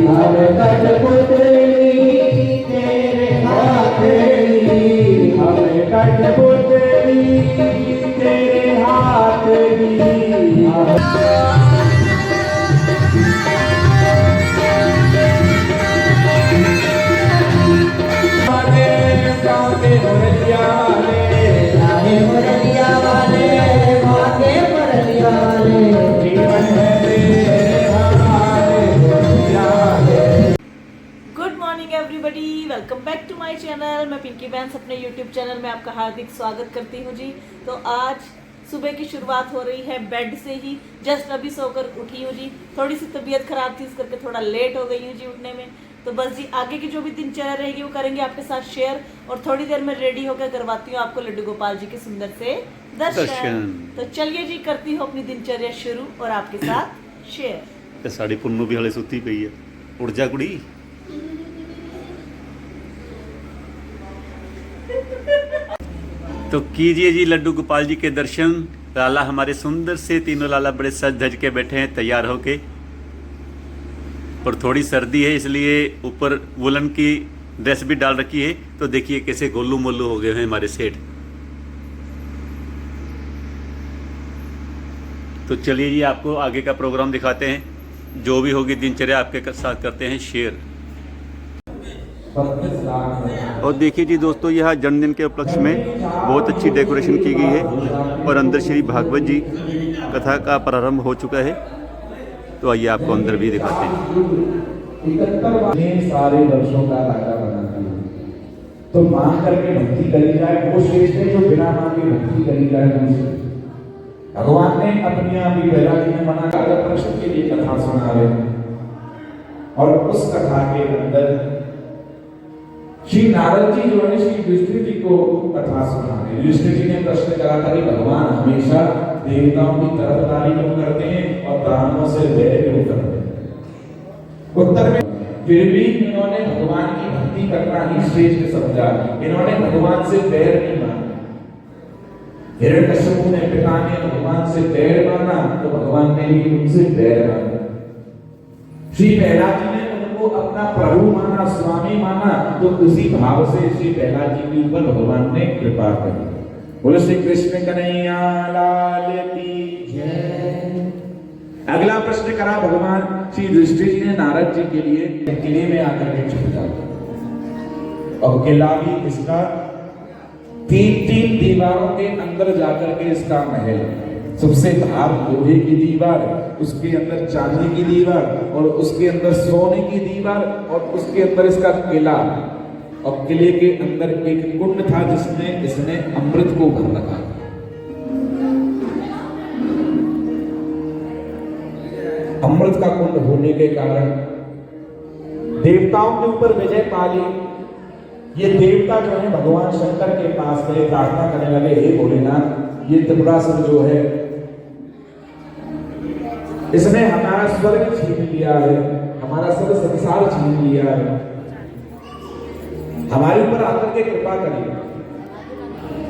हर कठपुतली तेरे हाथ की, हर कठपुतली तेरे हाथ की। Good morning everybody, welcome back to my channel. मैं पिंकी बैंस अपने यूट्यूब चैनल में आपका हार्दिक स्वागत करती हूँ जी। तो आज सुबह की शुरुआत हो रही है बेड से ही। जस्ट अभी सोकर उठी हूँ जी। थोड़ी सी तबीयत खराब थी, इस करके थोड़ा लेट हो गई हूँ जी उठने में। तो बस जी आगे की जो भी दिनचर्या रहेगी वो करेंगे आपके साथ शेयर, और थोड़ी देर में रेडी होकर करवाती हूँ आपको लड्डू गोपाल जी के सुंदर से दर्शन। तो चलिए जी, करती हूँ अपनी दिनचर्या शुरू और आपके साथ शेयर। साड़ी पुन्नू भी हले सुती पई है, उड़ जा कुड़ी। तो कीजिए जी लड्डू गोपाल जी के दर्शन। लाला हमारे सुंदर से तीनों लाला बड़े सज धज के बैठे हैं तैयार होके, और थोड़ी सर्दी है इसलिए ऊपर वुलन की ड्रेस भी डाल रखी है। तो देखिए कैसे गोलू मोलू हो गए हैं हमारे सेठ। तो चलिए जी आपको आगे का प्रोग्राम दिखाते हैं, जो भी होगी दिनचर्या आपके साथ करते हैं शेयर। और देखिए जी दोस्तों, यह जन्मदिन के उपलक्ष्य में बहुत अच्छी डेकोरेशन की गई है, और अंदर श्री भागवत जी कथा का प्रारंभ हो चुका है। तो आइए आपको अंदर भी दिखाते हैं। 71 सारे वर्षों का राजा बनाती है, तो मांग करके भक्ति करी जाए वो श्रेष्ठ है, जो बिना मांगे भक्ति करी जाए वो। भगवान ने अपने आप ही पहला दिन मना कर प्रश्न के लिए कथा सुना रहे, और उस कथा के अंदर श्री नारद जी जो है श्री युधिष्ठिर जी को कथा सुना रहे। युधिष्ठिर जी ने प्रश्न करा था कि भगवान हमेशा देवताओं की तरफदारी क्यों करते हैं और ब्राह्मणों से बैर क्यों करते हैं। उत्तर में फिर भी इन्होंने भगवान की भक्ति करना ही श्रेष्ठ समझा, इन्होंने भगवान से बैर नहीं माना। हिरण्यकश्यप ने पिता ने भगवान से बैर माना, तो भगवान ने भी उनसे बैर माना। श्री प्रहलाद जी ने उनको अपना प्रभु माना, स्वामी माना, तो उसी भाव से श्री प्रहलाद जी के ऊपर भगवान ने कृपा करी। बोलो श्री कृष्ण कन्हैया लाल की जय। अगला प्रश्न करा भगवान श्री युधिष्ठिर जी ने नारद जी के लिए, किले में आकर के छुप जाता, और किला भी इसका 3-3 दीवारों के अंदर जाकर के इसका महल, सबसे बाहर लोहे की दीवार, उसके अंदर चांदी की दीवार, और उसके अंदर सोने की दीवार, और उसके अंदर इसका किला, और किले के अंदर एक कुंड था जिसमें इसने अमृत को भर रखा। अमृत का कुंड होने के कारण देवताओं के ऊपर विजय पा ली। ये देवता जो है भगवान शंकर के पास गए, प्रार्थना करने लगे, हे भोलेनाथ, ये त्रिपुरासुर जो है इसने हमारा स्वर्ग छीन लिया है, हमारा सब संसार छीन लिया है, हमारे ऊपर आकर के कृपा करिए।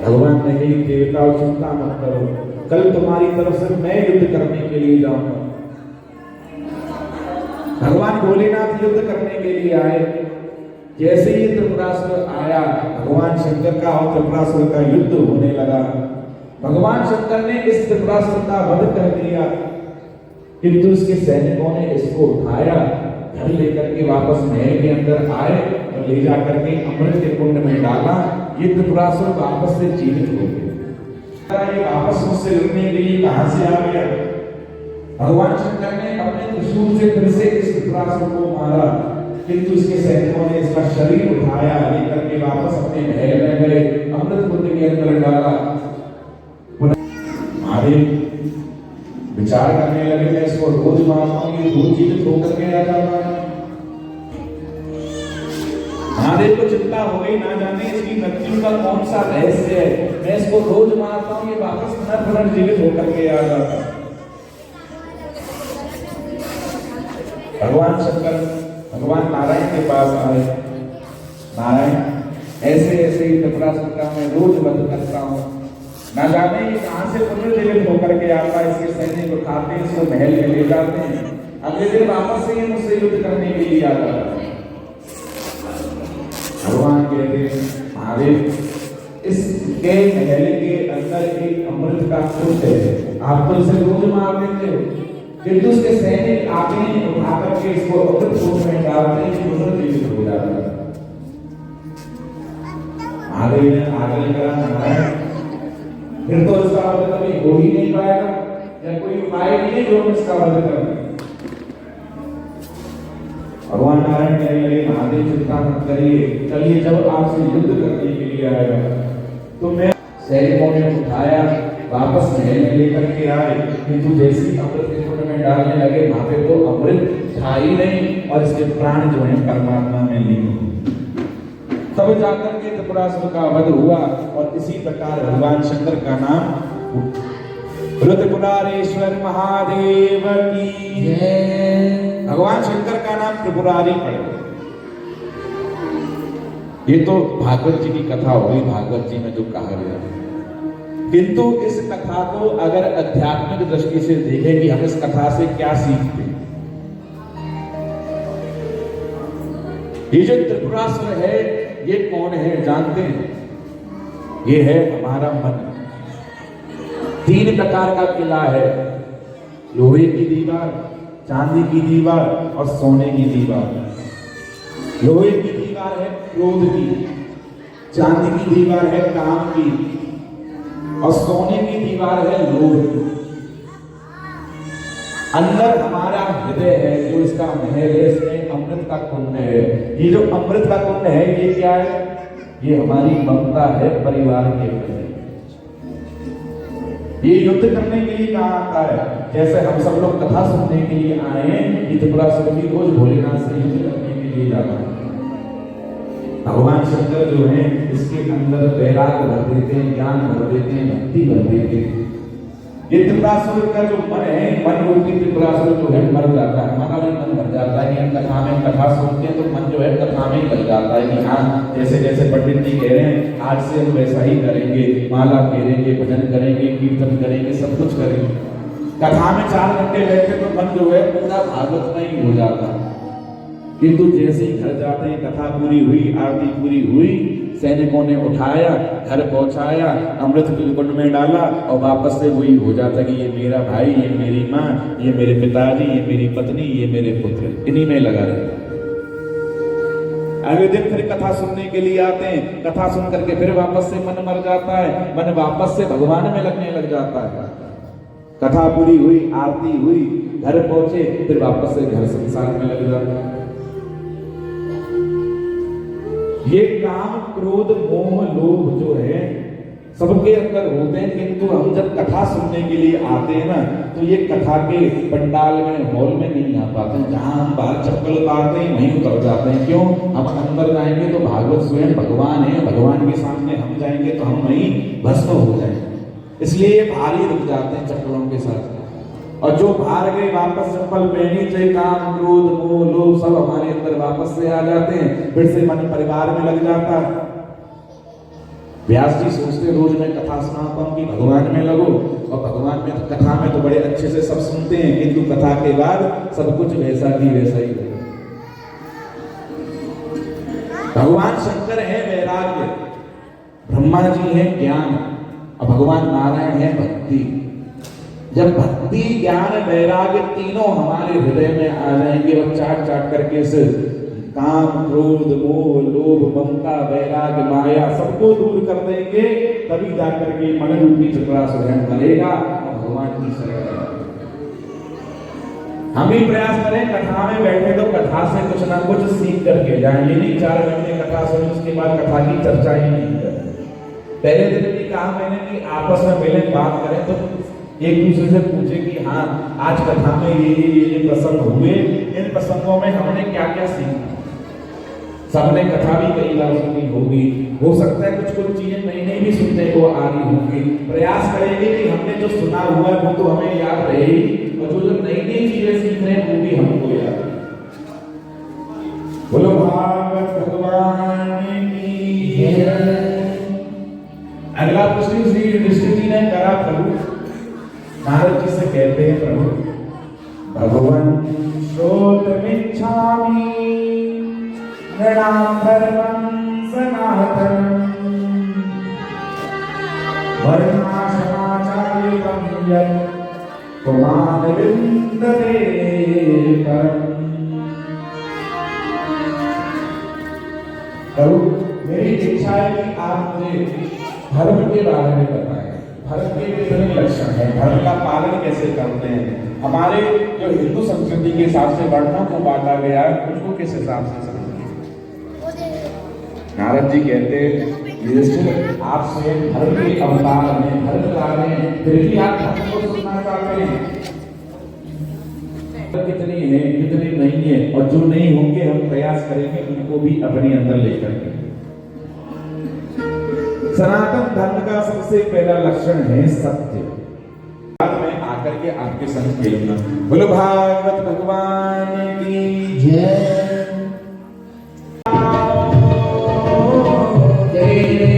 भगवान ने कही, देवताओं चिंता मत करो, कल तुम्हारी तरफ से मैं युद्ध करने के लिए जाऊंगा। भगवान भोलेनाथ युद्ध करने के लिए आए। जैसे ही त्रिपुरासुर आया, भगवान शंकर का और त्रिपुरासुर का युद्ध होने लगा। भगवान शंकर ने इस त्रिपुरासुर का वध कर दिया, किंतु इसके सैनिकों ने इसको उठाया, घर लेकर के वापस महल के अंदर आए, और ले जाकर के अमृत के कुंड में डाला। ये त्रिपुरासुर वापस से जीवित हो गए। ये वापस मुझसे लड़ने के लिए कहां से आ गया? भगवान शंकर ने अपने त्रिशूल से फिर से इस त्रिपुरासुर को मारा, किंतु इसके सैनिकों ने इसका शरीर उठाया, लेकर के वापस अपने महल में गए, अमृत कुंड के अंदर डाला। महादेव विचार करने लगे, मैं इसको रोज मारता हूं, ये रोज जीवित होकर के आ जाता है। महादेव को चिंता हो गई, ना जाने इसकी मृत्यु का कौन सा रहस्य है, मैं इसको रोज मारता हूं, ये वापस पुनर्जीवित होकर के आ जाता है। भगवान शंकर भगवान नारायण के पास आए। नारायण, ऐसे ऐसे ही त्रिपुरासुर का मैं रोज वध करता हूँ, ना जाने ये कहां से पुनर्जीवित होकर के आता है। इसके सैनिक उठाते हैं, इसको महल में ले जाते हैं, अगले दिन वापस से ये मुझसे युद्ध करने के लिए आता है। भगवान कहते हैं महादेव, इसके महल के अंदर एक अमृत का कुंड है, आप तो इसे रोज मार देते हो, किंतु उसके सैनिक आते हैं, उठा करके इसको अमृत कुंड में डालते हैं, अमृत जीवित हो जाता है। महादेव ने आग्रह करा नारायण, फिर तो इसका वध कभी हो ही नहीं पाएगा, या कोई उपाय नहीं है जो हम इसका वध कर दें। भगवान नारायण कहने लगे महादेव चिंता मत करिए, चलिए जब आपसे युद्ध करने के लिए आएगा तो मैं सैनिकों ने उठाया, वापस महल में लेकर के आए, किंतु जैसी अमृत के कुंड में डालने लगे वहां पे तो अमृत था ही नहीं और इसके प्राण जो है परमात्मा में लीन हो। तब जाकर के त्रिपुरासुर का वध हुआ और इसी प्रकार भगवान शंकर का नाम त्रिपुरारेश्वर महादेव की जय। भगवान शंकर का नाम त्रिपुरारी पड़े। ये तो भागवत जी की कथा हो गई, भागवत जी में जो कहा गया, किंतु इस कथा को अगर आध्यात्मिक दृष्टि से देखें कि हम इस कथा से क्या सीखते हैं। ये जो त्रिपुरासुर है ये कौन है जानते हैं? ये है हमारा मन। 3 प्रकार का किला है, लोहे की दीवार, चांदी की दीवार और सोने की दीवार। लोहे की दीवार है क्रोध की, चांदी की दीवार है काम की और सोने की दीवार है लोभ की। अंदर हमारा हृदय है जो इसका महल है, इसमें अमृत का कुंड है। ये जो अमृत का कुंड है ये क्या है? ये हमारी ममता है परिवार के प्रति। ये युद्ध करने के लिए कहाँ आता है? जैसे हम सब लोग कथा सुनने के लिए आए हैं, ये त्रिपुरासुर भी रोज भोलेनाथ से युद्ध करने के लिए जाता है। भगवान शंकर जो है इसके अंदर वैराग्य भर देते हैं, ज्ञान भर देते हैं, भक्ति भर देते हैं। ये त्रिपुरासुर का जो मन है, मन रूपी त्रिपुरासुर जो है मर जाता है, हमारा भी मन भर जाता है कि हम कथा में कथा सुनते हैं तो मन जो है कथा में ही लग जाता है कि हाँ जैसे जैसे पंडित जी कह रहे हैं आज से हम वैसा ही करेंगे, माला फेरेंगे, भजन करेंगे, कीर्तन करेंगे, सब कुछ करेंगे। कथा में 4 घंटे बैठे तो मन जो है पूरा भागवत में ही हो जाता है, किंतु जैसे ही घर जाते हैं कथा पूरी हुई, आरती पूरी हुई, सैनिकों ने उठाया, घर पहुंचाया, अमृत कुंड में डाला और वापस से वही हो जाता कि ये मेरा भाई, ये मेरी माँ, ये मेरे पिताजी, ये मेरी पत्नी, ये मेरे पुत्र, इन्हीं में लगा रहता। अगले दिन फिर कथा सुनने के लिए आते हैं, कथा सुन करके फिर वापस से मन मर जाता है, मन वापस से भगवान में लगने लग जाता है। कथा पूरी हुई, आरती हुई, घर पहुंचे, फिर वापस से घर संसार में लग जाता है। ये काम, क्रोध, मोह, लोभ जो है सबके अंदर होते हैं, किंतु हम जब कथा सुनने के लिए आते हैं ना तो ये कथा के पंडाल में, हॉल में नहीं आ पाते हैं। जहां हम बाहर चप्पल उतारते हैं वहीं उतर जाते हैं। क्यों? हम अंदर जाएंगे तो भागवत स्वयं भगवान है, भगवान के सामने हम जाएंगे तो हम वहीं भस्म हो जाएंगे, इसलिए ये भारी रुक जाते हैं चप्पलों के साथ। और जो बाहर गए वापस चप्पल पहनी, चाहे काम, क्रोध, मोह, लोभ सब हमारे अंदर वापस से आ जाते हैं, फिर से मन परिवार में लग जाता है। व्यास जी सोचते रोज मैं कथा सुनाता हूं कि भगवान में लगो, और भगवान में तो कथा में तो बड़े अच्छे से सब सुनते हैं, किंतु कथा के बाद सब कुछ वैसा की वैसा ही है। भगवान शंकर है वैराग्य, ब्रह्मा जी है ज्ञान और भगवान नारायण है भक्ति। जब भक्ति, ज्ञान, वैराग्य तीनों हमारे हृदय में आ जाएंगे और चाट चाट करके इस काम, क्रोध, मोह, लोभ, ममता, वैराग्य, माया सबको दूर कर देंगे, तभी जाकर के मन रूपी त्रिपुरासुर मरेगा और भगवान की शरण। हम भी प्रयास करें कथा में बैठे तो कथा से कुछ ना कुछ सीख करके जाएं। ये नहीं 4 घंटे कथा सुनी उसके बाद कथा की चर्चा ही नहीं करें। पहले दिन भी कहा मैंने कि आपस में मिले, बात करें तो एक दूसरे से पूछे कि हाँ आज कथा में ये प्रसंग हुए, इन प्रसंगों में हमने क्या क्या सीखा। सबने कथा भी कई बार सुनी होगी, हो सकता है कुछ चीजें नई नई भी सुनने को आ रही होंगी। प्रयास करेंगे कि हमने जो सुना हुआ है वो तो हमें याद रहेगी, और जो नई नई चीजें सीख रहे हैं वो भी हमको याद। बोलो भागवत भगवान की जय। अगला प्रश्न श्री युधिष्ठिर जी ने करा, प्रभु नारद जी से कहते हैं, प्रभु भगवान श्रोतुमिच्छामि नृणां धर्मं सनातनम् वर्णाश्रमाचार्यं यत् पुमान् विन्दते परम्। प्रभु, मेरी इच्छा है कि आप मुझे धर्म के बारे में बताएं। धर्म के कितने लक्षण हैं, धर्म का पालन कैसे करते हैं, हमारे जो हिंदू संस्कृति के हिसाब से वर्णों को बांटा गया है उनको किस हिसाब से समझें। नारद जी कहते हैं युधिष्ठिर, आप स्वयं धर्म के अवतार हैं, धर्म ला रहे हैं, फिर भी आप धर्म को सुनना चाहते हैं। कितनी है कितनी नहीं है, और जो नहीं होंगे हम प्रयास करेंगे उनको भी अपने अंदर लेकर के। सनातन धर्म का सबसे पहला लक्षण है सत्य। मैं आकर के आपके संग खेलूंगा। बोलो भागवत भगवान की जय। तेरे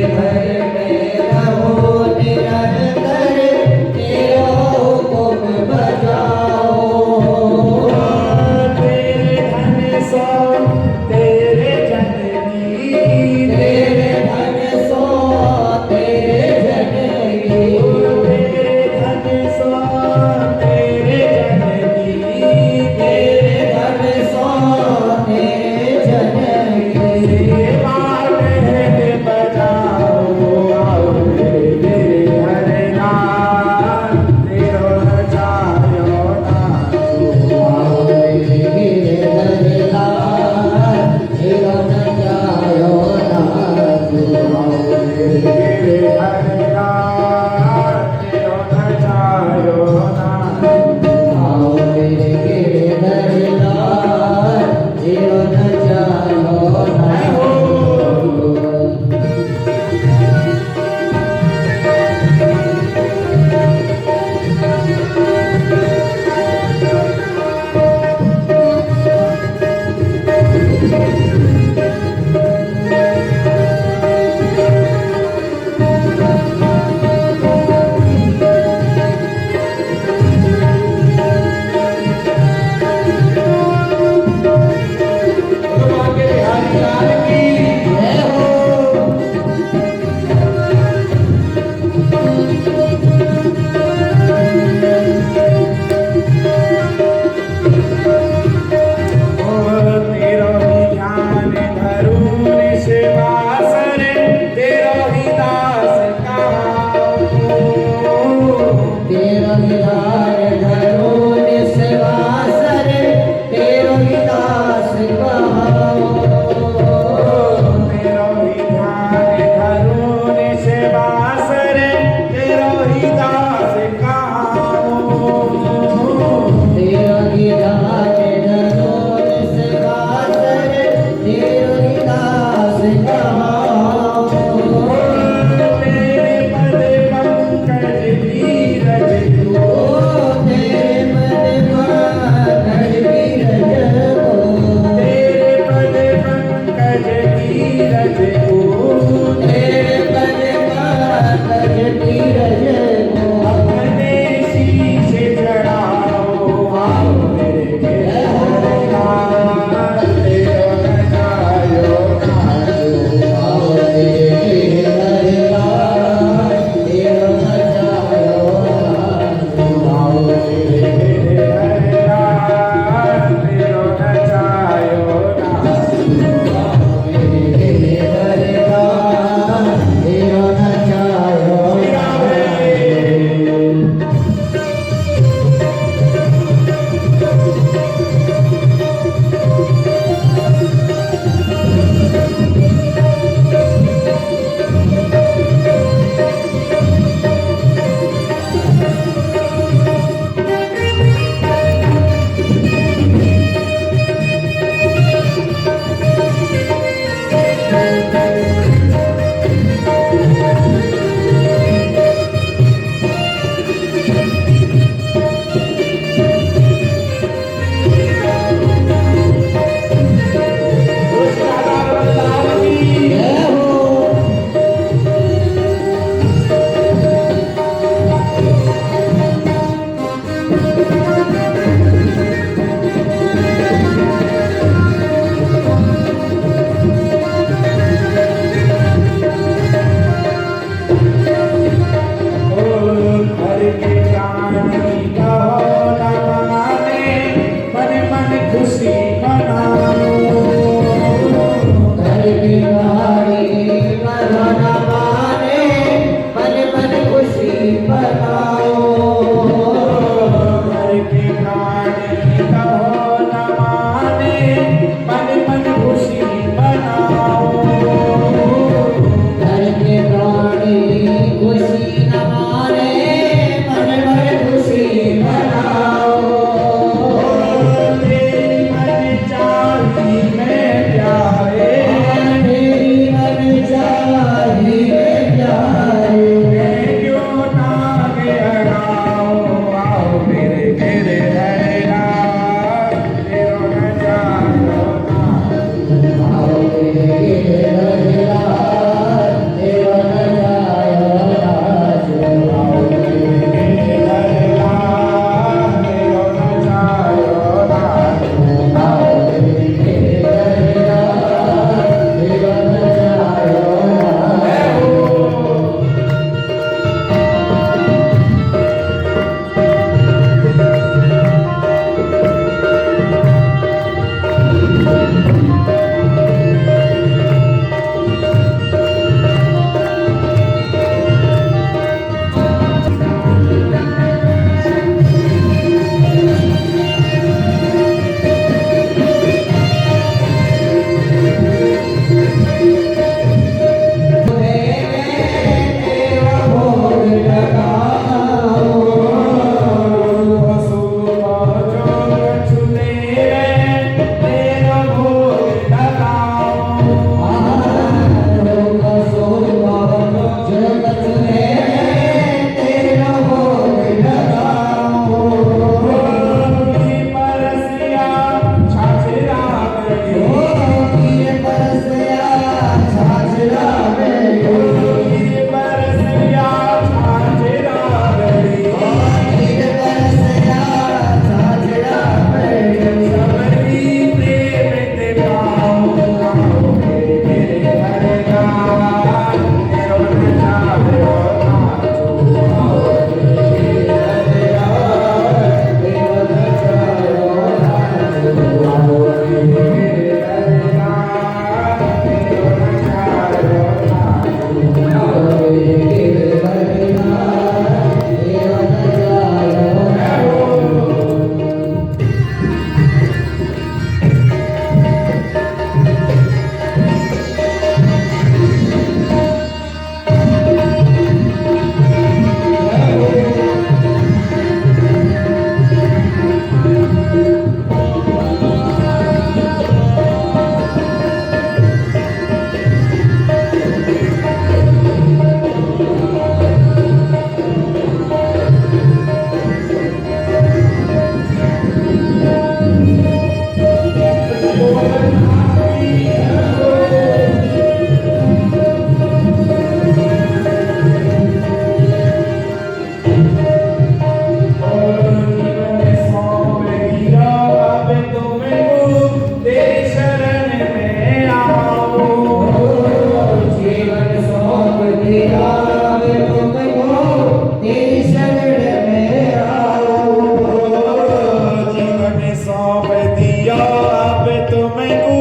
सौंप दिया अब तुमको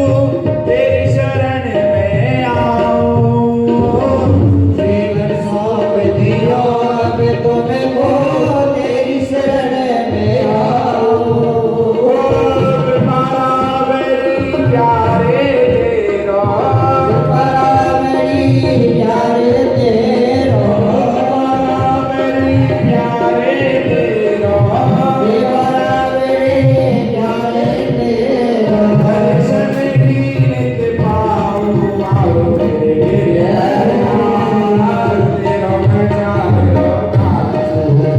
तेरी शरण में आऊं। जीवन सौंप दिया अब तुमको तेरी शरण में आऊं। बराबरी प्यारे तेरा, बराबरी प्यारे तेरा, बराबरी प्यारे तेरा, बराबरी प्यारे तेरा। दर्शन की नित पाऊं आओ मेरे गिरधरनाथ, तेरा नजारा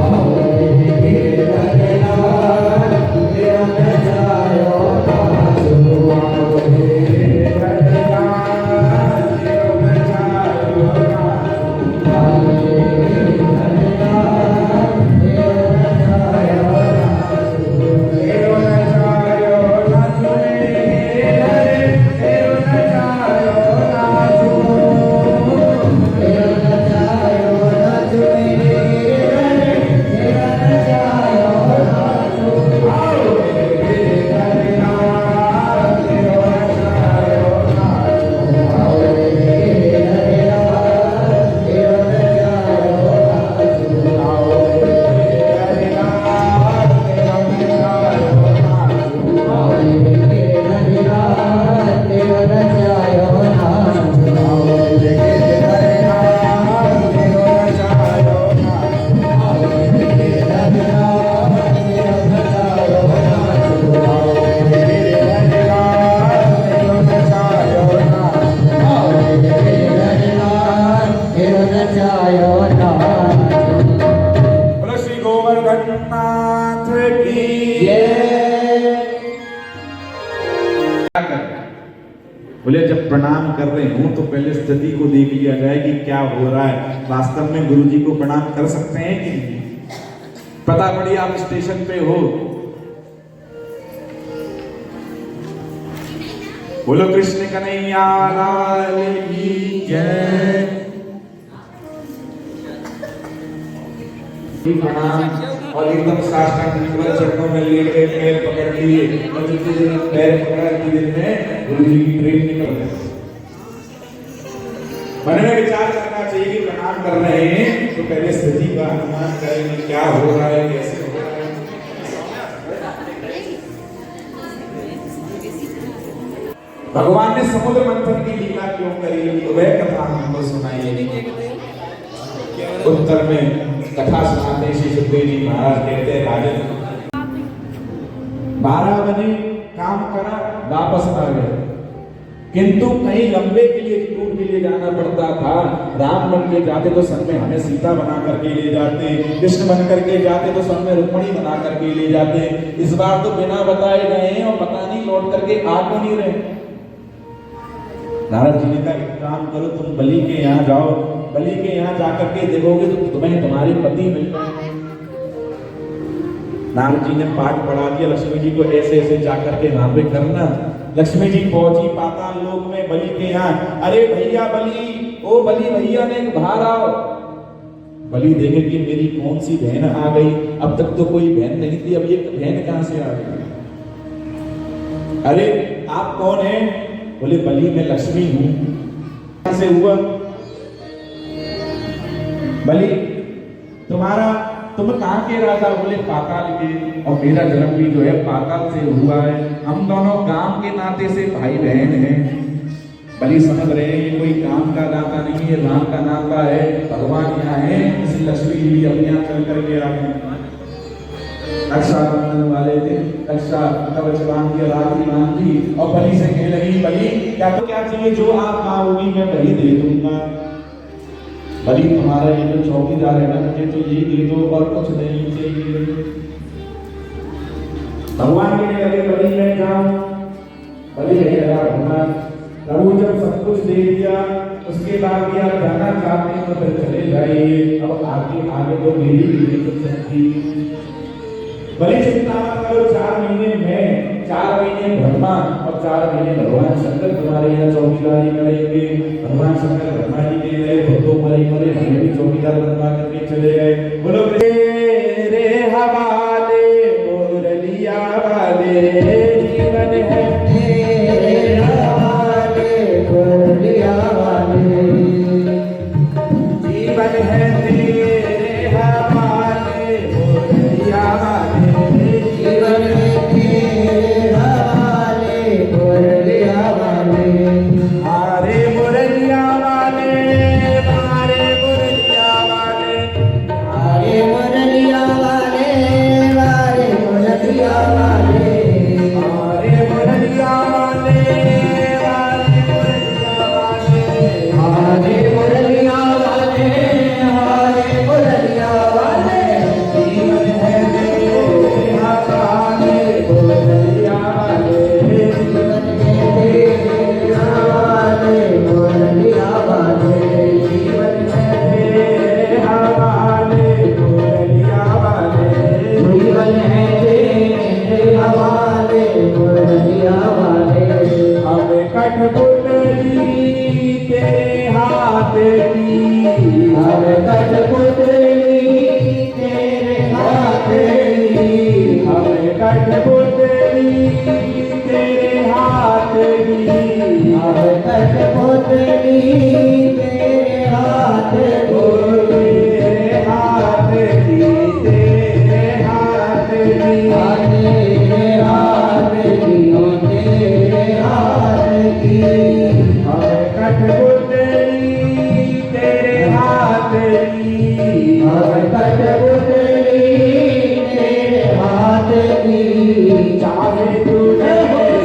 आओ मेरे गिरधरनाथ, तेरा नजारा नाचो। आओ मेरे गिरधरनाथ, तेरा नजारा आओ मेरे गिरधरनाथ, तेरा नजारा नाचो। तेरो नजारो नाचो मेरे हरे, तेरो नजारो नाचो। तेरा नजारा नाचो मेरे गिरधर, तेरा नजारा नाचो। आओ मेरे गिरधरनाथ, तेरो नजारो नाचो। आओ मेरे गिरधरनाथ, तेरा नजारा नाचो। आओ मेरे गिरधरनाथ, तेरा नजारो नाचो। आओ मेरे गिरधरनाथ, तेरा नजारा नाचो। आओ मेरे गिरधरनाथ, तेरो नजारो नाचो। आओ मेरे गिरधरनाथ, तेरा नजारा नाचो। आओ मेरे गिरधरनाथ, तेरो नजारो नाचो। आओ मेरे गिरधरनाथ, तेरा नजारा नाचो। बोलो श्री गोवर्धन नाथ की बोले जब प्रणाम कर रहे हो तो पहले स्थिति को देख लिया जाए कि क्या हो रहा है। वास्तव में गुरु जी को प्रणाम कर सकते हैं कि नहीं? पता पड़ी आप स्टेशन पे हो। बोलो कृष्ण कन्हैया लाल की जय। प्रणाम और एकदम साष्टांग दंडवत चरणों में लेट के पैर पकड़ लिए और जितनी देर में पैर पकड़ा की देर में गुरु जी की ट्रेन निकल गई। मन में विचार करना चाहिए कि प्रणाम कर रहे हैं तो पहले स्थिति का अनुमान करेंगे क्या हो रहा है कैसे हो रहा है। भगवान ने समुद्र मंथन की लीला क्यों करी तो वह कथा हमको सुनाइए। उत्तर में कथा सुनाते श्री सुखदेव जी महाराज कहते हैं राजन 12 बजे काम करा वापस आ गए, किंतु कहीं लंबे के लिए टूर के लिए जाना पड़ता था। राम बन के जाते तो सन में हमें सीता बना करके ले जाते, कृष्ण बन करके जाते तो सन में रुक्मणी बना करके ले जाते। इस बार तो बिना बताए गए हैं और पता नहीं लौट करके आ क्यों नहीं रहे। नारद जी ने कहा एक काम करो तुम बलि के यहाँ जाओ, बलि के यहाँ जाकर के देखोगे तो तुम्हें तुम्हारे पति मिल जाएंगे। नारद जी ने पाठ पढ़ा दिया लक्ष्मी जी को ऐसे ऐसे जाकर के वहां पे करना। लक्ष्मी जी पहुंची पाताल लोक में बलि के यहाँ। अरे भैया बलि, ओ बलि भैया ने बाहर आओ। बलि देखे कि मेरी कौन सी बहन आ गई, अब तक तो कोई बहन नहीं थी, अब ये बहन कहां से आ गई। अरे आप कौन हैं? बोले बलि मैं लक्ष्मी हूं। कहां से हुआ? बलि तुम कहां के राजा? बोले पाताल के, और मेरा जन्म भी जो है पाताल से हुआ है। हम दोनों काम के नाते से भाई बहन हैं। बलि समझ रहे हैं ये कोई काम का नाता नहीं है, राम का नाता है। भगवान यहाँ है, इसलिए लक्ष्मी जी अपने यहाँ चल करके आ गए। रक्षाबंधन वाले दिन रक्षा कवच बांध दिया, राखी बांध दी और बलि से कहने लगी बलि क्या चाहिए, जो आप मांगोगी मैं वही दे दूंगा। बलि तुम्हारा ये जो चौकीदार है ना, मुझे तो यही दे दो और कुछ नहीं चाहिए। भगवान कहने लगे बलि मैं जाऊं। बलि नहीं लगा भगवान, प्रभु जब सब कुछ दे दिया उसके बाद भी आप जाना चाहते हैं तो फिर चले जाइए, अब आगे आगे तो मेरी भी नहीं चल सकती। बलि चिंता मत करो, 4 महीने में 4 महीने ब्रह्मा और 4 महीने भगवान शंकर तुम्हारे यहाँ चौकीदारी करेंगे। भगवान शंकर ब्रह्मा जी के गए, भक्तों मरे हमें भी चौकीदार बनवा करके चले गए। बोलो रे हवाले मुरलिया वाले हारे मुरलिया वाले, हारे मुरलिया वाले, जीवन है तेरा वाले मुरलिया वाले। जीवन है तेरा वाले मुरलिया वाले, जीवन है तेरा वाले मुरलिया वाले। जीवन है तेरा वाले मुरलिया वाले। अब कठपुतली तेरे हाथ की, अब कठपुतली तेरे हाथ की, अब कठपुतली तेरे हाथ की। अब कठपुतली तेरे हाथ ओ की। तेरे हाथ की, तेरे हाथ की। तेरे हाथ की, ओ तेरे हाथ की। अब कठपुतली तेरे हाथ की। अब कठपुतली तेरे हाथ की। चाहे तुझे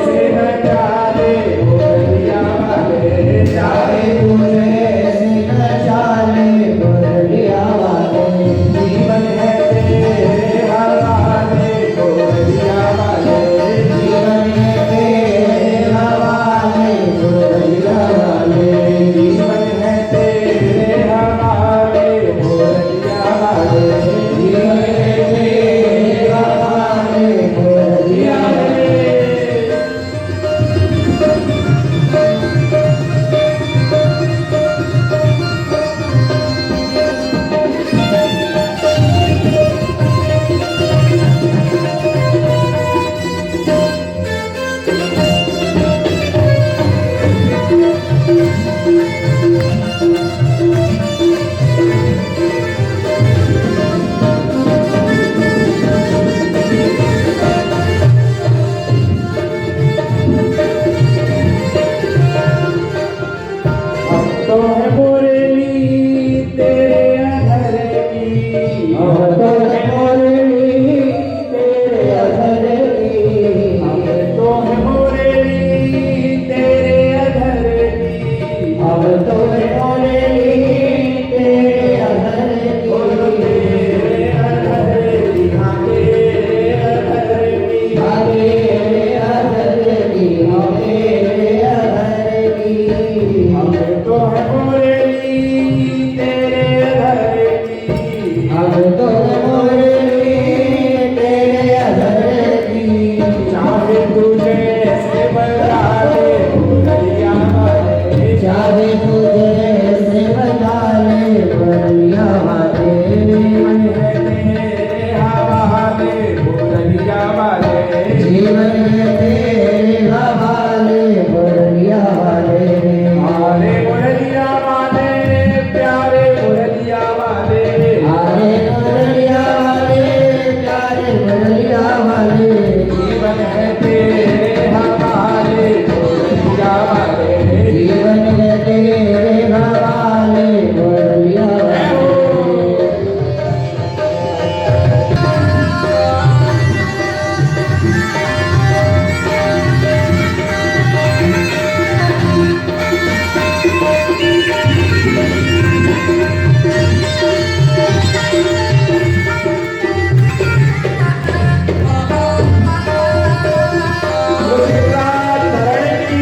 से बचा ले मुरलिया वाले। चाहे तुझे से नचा ले मुरलिया वाले। जीवन है तेरे हवाले मुरलिया वाले। जीवन है तेरे हवाले मुरलिया वाले। जीवन है तेरे हवाले मुरलिया वाले। जीवन है तेरे हवाले मुरलिया वाले। अब तो है मुरली तेरे अधर की। अब तो है मुरली तेरे अधर की। अब तो है मुरली तेरे अधर की। अब तो है मुरली तेरे अधर की। तेरे अधर की, हाँ तेरे अधर की। तेरे अधर की, ओ तेरे अधर की। अब तो है मुरली तेरे अधर की। अब तो है मुरली तेरे अधर की। चाहे तुझे से बजा ले मुरलिया वाले। चाहे तुझे से बजा ले मुरलिया वाले। जीवन है तेरे हवाले मुरलिया वाले। जीवन है तेरे हवाले मुरलिया वाले। हारे मुरलिया वाले प्यारे मुरलिया वाले। हारे मुरलिया वाले प्यारे मुरलिया वाले। जीवन है तेरे हवाले मुरलिया वाले। जीवन है तेरे हवाले मुरलिया वाले। मुस्कुरात धरण की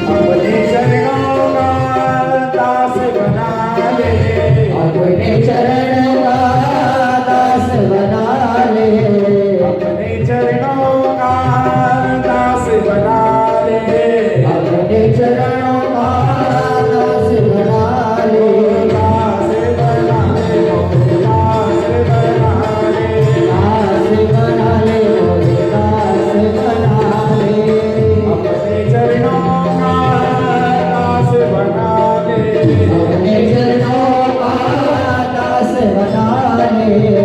अपने चरणों का दास बना ले। अपने चरण का दास बना ले। अपने चरणों का दास बना ले। अपने चरणों का दास बना ले। दास बना ले, दास बना ले। दास बना ले, दास बना ले। अपने चरणों का दास बना ले। अपने चरणों का दास बना ले।